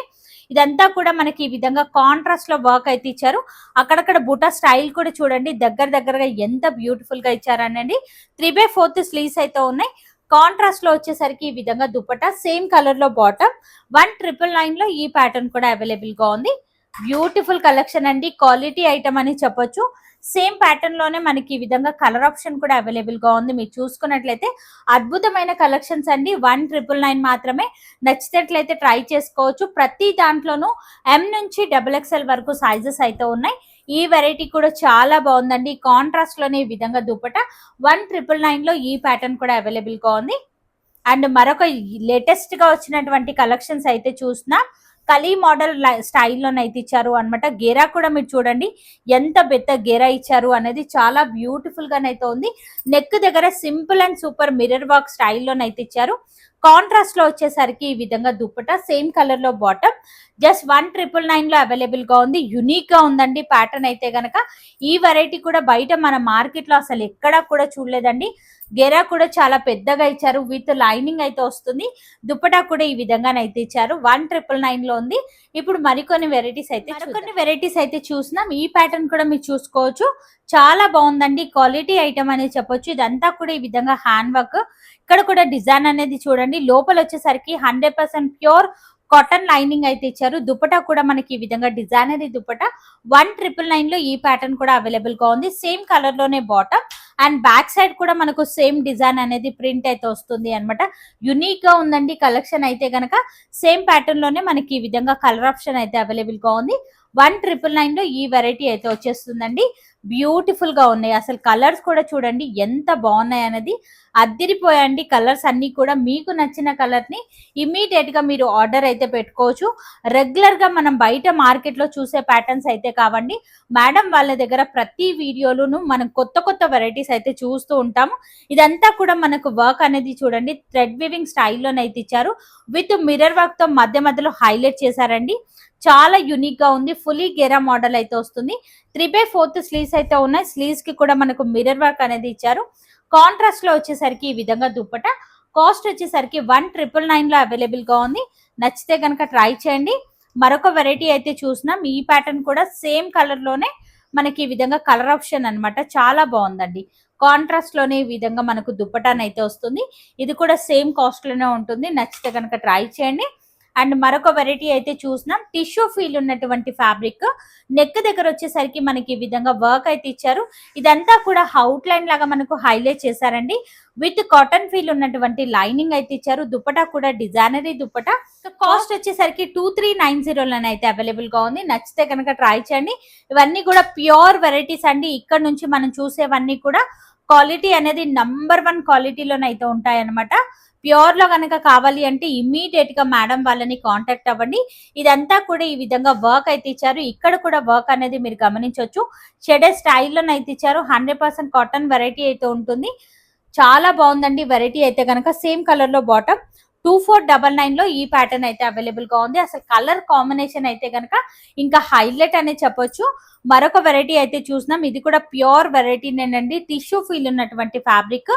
ఇదంతా కూడా మనకి ఈ విధంగా కాంట్రాస్ట్ లో వర్క్ అయితే ఇచ్చారు. అక్కడక్కడ బుటా స్టైల్ కూడా చూడండి దగ్గరగా ఎంత బ్యూటిఫుల్ గా ఇచ్చారనండి. 3/4 స్లీవ్స్ అయితే ఉన్నాయి. కాంట్రాస్ట్ లో వచ్చేసరికి ఈ విధంగా దుపట్టా సేమ్ కలర్ లో బాటమ్. 1999 లో ఈ ప్యాటర్న్ కూడా అవైలబుల్ గా ఉంది. బ్యూటిఫుల్ కలెక్షన్ అండి. క్వాలిటీ ఐటమ్ అని చెప్పొచ్చు. సేమ్ ప్యాటర్న్ లోనే మనకి ఈ విధంగా కలర్ ఆప్షన్ కూడా అవైలబుల్ గా ఉంది. మీరు చూసుకున్నట్లయితే అద్భుతమైన కలెక్షన్స్ అండి. 1999 మాత్రమే. నచ్చినట్లయితే ట్రై చేసుకోవచ్చు. ప్రతి దాంట్లోనూ ఎం నుంచి XXL వరకు సైజెస్ అయితే ఉన్నాయి. ఈ వెరైటీ కూడా చాలా బాగుందండి. కాంట్రాస్ట్ లోనే ఈ విధంగా దుపట్టా 1999 లో ఈ ప్యాటర్న్ కూడా అవైలబుల్ గా ఉంది. అండ్ మరొక లేటెస్ట్ గా వచ్చినటువంటి కలెక్షన్స్ అయితే చూసినా కలీ మోడల్ స్టైల్లోనైతే ఇచ్చారు అనమాట. గేరా కూడా మీరు చూడండి ఎంత పెద్ద గేరా ఇచ్చారు అనేది. చాలా బ్యూటిఫుల్ గానైతే ఉంది. నెక్ దగ్గర simple and super mirror work స్టైల్లోనైతే ఇచ్చారు. కాంట్రాస్ట్ లో వచ్చేసరికి ఈ విధంగా దుప్పట సేమ్ కలర్ లో బాటమ్ జస్ట్ 1999 లో అవైలబుల్ గా ఉంది. యునిక్ గా ఉందండి ప్యాటర్న్ అయితే గనక. ఈ వెరైటీ కూడా బయట మన మార్కెట్ లో అసలు ఎక్కడా కూడా చూడలేదండి. గెరా కూడా చాలా పెద్దగా ఇచ్చారు, విత్ లైనింగ్ అయితే వస్తుంది. దుప్పటా కూడా ఈ విధంగానైతే ఇచ్చారు. 1999 లో ఉంది. ఇప్పుడు మరికొన్ని వెరైటీస్ అయితే చూసినాం. ఈ ప్యాటర్న్ కూడా మీరు చూసుకోవచ్చు, చాలా బాగుందండి. క్వాలిటీ ఐటమ్ అనేది చెప్పొచ్చు. ఇదంతా కూడా ఈ విధంగా హ్యాండ్ వర్క్. ఇక్కడ కూడా డిజైన్ అనేది చూడండి. లోపల వచ్చేసరికి 100% ప్యూర్ కాటన్ లైనింగ్ అయితే ఇచ్చారు. దుపట్టా కూడా మనకి ఈ విధంగా డిజైనరీ దుపట్టా 1999 లో ఈ ప్యాటర్న్ కూడా అవైలబుల్ గా ఉంది. సేమ్ కలర్ లోనే బాటమ్ అండ్ బ్యాక్ సైడ్ కూడా మనకు సేమ్ డిజైన్ అనేది ప్రింట్ అయితే వస్తుంది అనమాట. యునిక్ గా ఉందండి కలెక్షన్ అయితే గనక. సేమ్ ప్యాటర్న్ లోనే మనకి ఈ విధంగా కలర్ ఆప్షన్ అయితే అవైలబుల్ గా ఉంది. 1999 లో ఈ వెరైటీ అయితే వచ్చేస్తుందండి. బ్యూటిఫుల్ గా ఉన్నాయి. అసలు కలర్స్ కూడా చూడండి ఎంత బాగున్నాయి అనేది. అద్దిరిపోయండి కలర్స్ అన్ని కూడా. మీకు నచ్చిన కలర్ ని ఇమీడియట్ గా మీరు ఆర్డర్ అయితే పెట్టుకోవచ్చు. రెగ్యులర్ గా మనం బయట మార్కెట్ లో చూసే ప్యాటర్న్స్ అయితే కావండి. మేడం వాళ్ళ దగ్గర ప్రతి వీడియోలోనూ మనం కొత్త వెరైటీస్ అయితే చూస్తూ ఉంటాము. ఇదంతా కూడా మనకు వర్క్ అనేది చూడండి థ్రెడ్ వీవింగ్ స్టైల్లోనైతే ఇచ్చారు. విత్ మిర్రర్ వర్క్ తో మధ్యలో హైలైట్ చేశారండి. చాలా యూనిక్ గా ఉంది. ఫుల్లీ గెరా మోడల్ అయితే వస్తుంది. 3/4 స్లీవ్స్ అయితే ఉన్నాయి. స్లీవ్స్ కి కూడా మనకు మిర్రర్ వర్క్ అనేది ఇచ్చారు. కాంట్రాస్ట్ లో వచ్చేసరికి ఈ విధంగా దుప్పట. కాస్ట్ వచ్చేసరికి 1999 లో అవైలబుల్ గా ఉంది. నచ్చితే కనుక ట్రై చేయండి. మరొక వెరైటీ అయితే చూసినాం. ఈ ప్యాటర్న్ కూడా సేమ్ కలర్ లోనే మనకి ఈ విధంగా కలర్ ఆప్షన్ అన్నమాట. చాలా బాగుందండి. కాంట్రాస్ట్ లోనే ఈ విధంగా మనకు దుప్పటాన్ అయితే వస్తుంది. ఇది కూడా సేమ్ కాస్ట్ లోనే ఉంటుంది. నచ్చితే కనుక ట్రై చేయండి. అండ్ మరొక వెరైటీ అయితే చూసినాం. టిష్యూ ఫీల్ ఉన్నటువంటి ఫ్యాబ్రిక్. నెక్ దగ్గర వచ్చేసరికి మనకి ఈ విధంగా వర్క్ అయితే ఇచ్చారు. ఇదంతా కూడా అవుట్ లైన్ లాగా మనకు హైలైట్ చేశారండి. విత్ కాటన్ ఫీల్ ఉన్నటువంటి లైనింగ్ అయితే ఇచ్చారు. దుపట్టా కూడా డిజైనరీ దుపట్టా. కాస్ట్ వచ్చేసరికి 2390 అయితే అవైలబుల్ గా ఉంది. నచ్చితే కనుక ట్రై చేయండి. ఇవన్నీ కూడా ప్యూర్ వెరైటీస్ అండి. ఇక్కడ నుంచి మనం చూసేవన్నీ కూడా క్వాలిటీ అనేది #1 క్వాలిటీలోనైతే ఉంటాయి అనమాట. ప్యూర్ లో కనుక కావాలి అంటే ఇమ్మీడియట్ గా మేడం వాళ్ళని కాంటాక్ట్ అవ్వండి. ఇదంతా కూడా ఈ విధంగా వర్క్ అయితే ఇచ్చారు. ఇక్కడ కూడా వర్క్ అనేది మీరు గమనించవచ్చు. షెడెడ్ స్టైల్లోనైతే ఇచ్చారు. 100% కాటన్ వెరైటీ అయితే ఉంటుంది. చాలా బాగుందండి వెరైటీ అయితే కనుక. సేమ్ కలర్ లో బాటమ్ 2499 లో ఈ ప్యాటర్న్ అయితే అవైలబుల్ గా ఉంది. అసలు కలర్ కాంబినేషన్ అయితే కనుక ఇంకా హైలైట్ అనే చెప్పొచ్చు. మరొక వెరైటీ అయితే చూసినాం. ఇది కూడా ప్యూర్ వెరైటీనేనండి. టిష్యూ ఫీల్ ఉన్నటువంటి ఫ్యాబ్రిక్.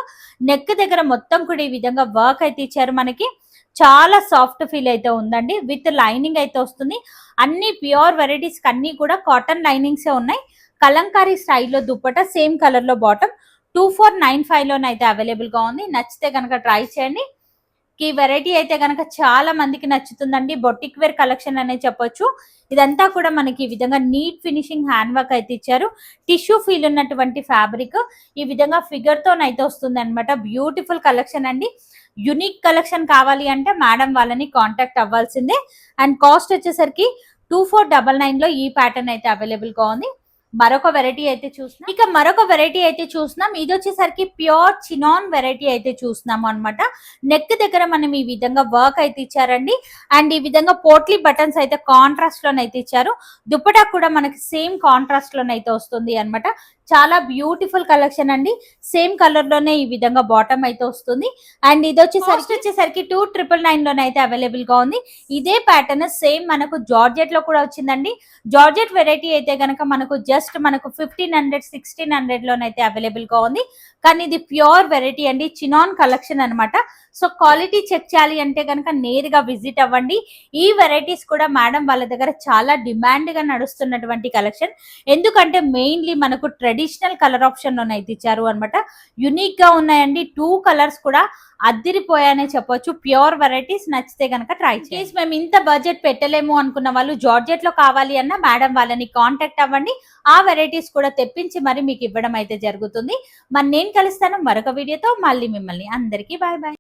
నెక్ దగ్గర మొత్తం కూడా ఈ విధంగా వర్క్ అయితే ఇచ్చారు మనకి. చాలా సాఫ్ట్ ఫీల్ అయితే ఉందండి. విత్ లైనింగ్ అయితే వస్తుంది. అన్ని ప్యూర్ వెరైటీస్ అన్ని కూడా కాటన్ లైనింగ్స్ ఉన్నాయి. కలంకారీ స్టైల్లో దుప్పట సేమ్ కలర్ లో బాటమ్ 2495 లోనైతే అవైలబుల్ గా ఉంది. నచ్చితే కనుక ట్రై చేయండి. ఈ వెరైటీ అయితే కనుక చాలా మందికి నచ్చుతుందండి. బొటిక్ వేర్ కలెక్షన్ అనే చెప్పొచ్చు. ఇదంతా కూడా మనకి ఈ విధంగా నీట్ ఫినిషింగ్ హ్యాండ్ వర్క్ అయితే ఇచ్చారు. టిష్యూ ఫీల్ ఉన్నటువంటి ఫ్యాబ్రిక్ ఈ విధంగా ఫిగర్ తోనైతే వస్తుంది అనమాట. బ్యూటిఫుల్ కలెక్షన్ అండి. యునిక్ కలెక్షన్ కావాలి అంటే మేడం వాళ్ళని కాంటాక్ట్ అవ్వాల్సిందే. అండ్ కాస్ట్ వచ్చేసరికి 2499 లో ఈ ప్యాటర్న్ అయితే అవైలబుల్ గా ఉంది. మరొక వెరైటీ అయితే చూస్తున్నాం. ఇక మరొక వెరైటీ అయితే చూస్తున్నాం. ఇది వచ్చేసరికి ప్యూర్ చినాన్ వెరైటీ అయితే చూస్తున్నాము అనమాట. నెక్ దగ్గర మనం ఈ విధంగా వర్క్ అయితే ఇచ్చారండి. అండ్ ఈ విధంగా పోట్లీ బటన్స్ అయితే కాంట్రాస్ట్ లోనైతే ఇచ్చారు. దుపట్టా కూడా మనకి సేమ్ కాంట్రాస్ట్ లోనైతే వస్తుంది అనమాట. చాలా బ్యూటిఫుల్ కలెక్షన్ అండి. సేమ్ కలర్ లోనే ఈ విధంగా బాటమ్ అయితే వస్తుంది. అండ్ ఇది వచ్చేసరికి 2999 లోనైతే అవైలబుల్ గా ఉంది. ఇదే ప్యాటర్న్ సేమ్ మనకు జార్జెట్ లో కూడా వచ్చిందండి. జార్జెట్ వెరైటీ అయితే గనక మనకు జస్ట్ మనకు 1500 1600 లోనైతే అవైలబుల్ గా ఉంది. కానీ ఇది ప్యూర్ వెరైటీ అండి. చినాన్ కలెక్షన్ అనమాట. సో క్వాలిటీ చెక్ చేయాలి అంటే కనుక నేరుగా విజిట్ అవ్వండి. ఈ వెరైటీస్ కూడా మేడం వాళ్ళ దగ్గర చాలా డిమాండ్ గా నడుస్తున్నటువంటి కలెక్షన్. ఎందుకంటే మెయిన్లీ మనకు ట్రెడిషనల్ కలర్ ఆప్షన్ లోనైతే ఇచ్చారు అనమాట. యునిక్ గా ఉన్నాయండి. 2 కలర్స్ కూడా అద్దిరిపోయానే చెప్పొచ్చు. Pure varieties. నచ్చితే కనుక ట్రై చేయండి. మేము ఇంత బడ్జెట్ పెట్టలేము అనుకున్న వాళ్ళు జార్జెట్ లో కావాలి అన్న మేడం వాళ్ళని కాంటాక్ట్ అవ్వండి. ఆ వెరైటీస్ కూడా తెప్పించి మరి మీకు ఇవ్వడం అయితే జరుగుతుంది. మరి నేను కలుస్తాను మరొక వీడియోతో. మళ్ళీ మిమ్మల్ని అందరికీ బాయ్ బాయ్.